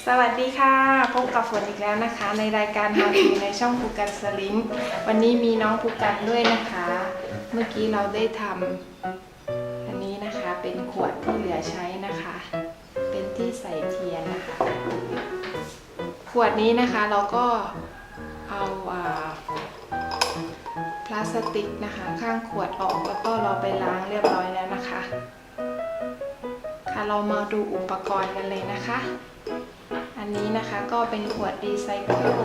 สวัสดีค่ะพบกับฝนอีกแล้วนะคะในรายการ How to ในช่องภูกันสลิงวันนี้มีน้องภูกันด้วยนะคะเมื่อกี้เราได้ทำอันนี้นะคะเป็นขวดที่เหลือใช้นะคะเป็นที่ใส่เทียนนะคะขวดนี้นะคะเราก็เอาพลาสติกนะคะข้างขวดออกแล้วก็เราไปล้างเรียบร้อยแล้วนะคะค่ะเรามาดูอุปกรณ์กันเลยนะคะอันนี้นะคะก็เป็นขวดรีไซเคิล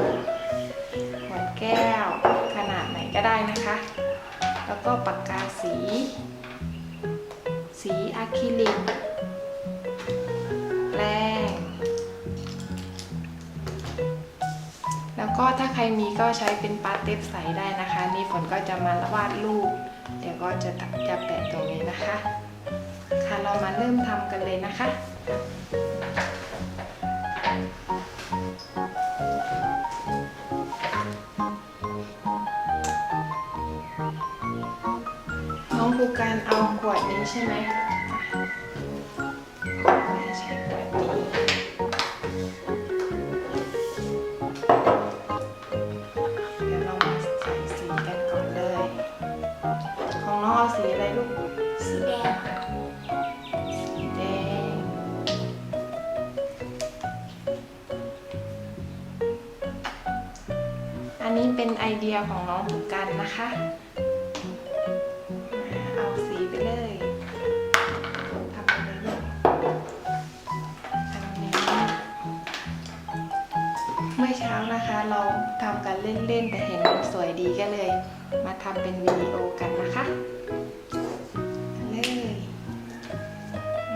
ขวดแก้วขนาดไหนก็ได้นะคะแล้วก็ปากกาสีอะคริลิกแป้งแล้วก็ถ้าใครมีก็ใช้เป็นปาเต็ดใสได้นะคะนี่ฝนก็จะมาวาดรูปเดี๋ยวก็จะแปะตรงนี้นะคะค่ะเรามาเริ่มทำกันเลยนะคะน้องภูการเอาขวดนี้ใช่ไหมแม่ใช้ขวดนี้เดี๋ยวเรามาใส่สีกันก่อนเลยของน้องเอาสีอะไรลูกสีแดงค่ะสีแดงอันนี้เป็นไอเดียของน้องภูการนะคะเอาสีไปเลยทำไปเลยอันนี้เมื่อเช้านะคะเราทำกันเล่นๆแต่เห็นมันสวยดีก็เลยมาทำเป็นวิดีโอกันนะคะเลย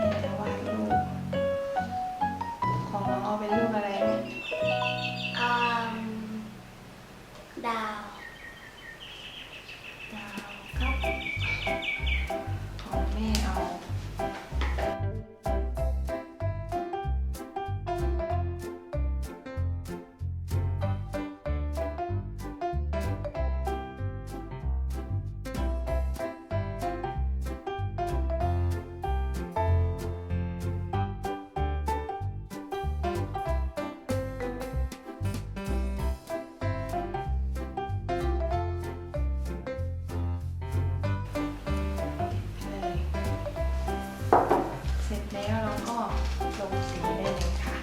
นี่นะวาดรูปของน้องเอาเป็นรูปอะไรดาวครับของแม่เอาเสร็จแล้วเราก็ลงสีได้เลยค่ะ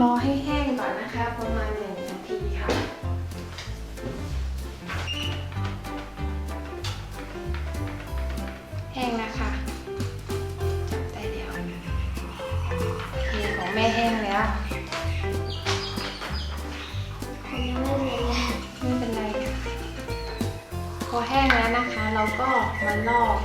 รอให้แห้งก่อนนะคะประมาณ1 นาทีค่ะแห้งนะคะจับได้เดี๋ยวโอเคของแม่แห้งแล้วไม่เป็นไรค่ะพอแห้งแล้วนะคะเราก็มาลอก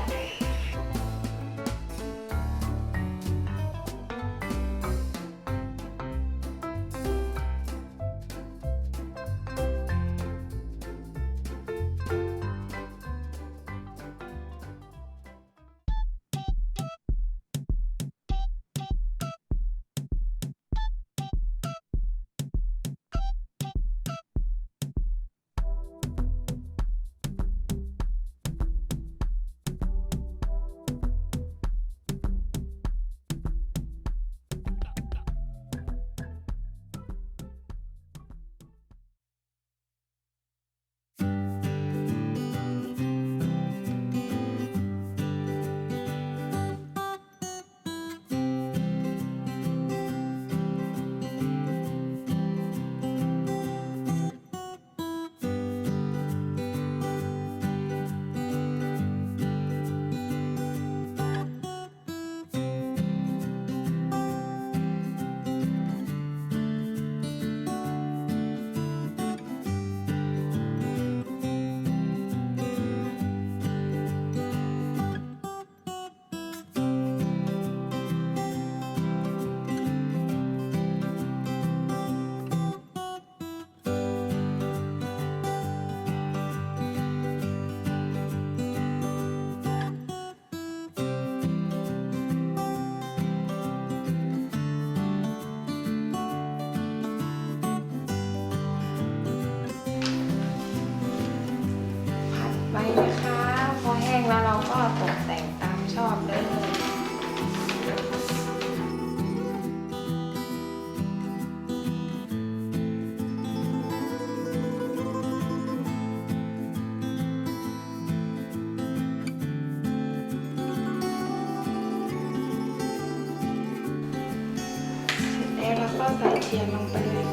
ใส่เทียนลงไปเลย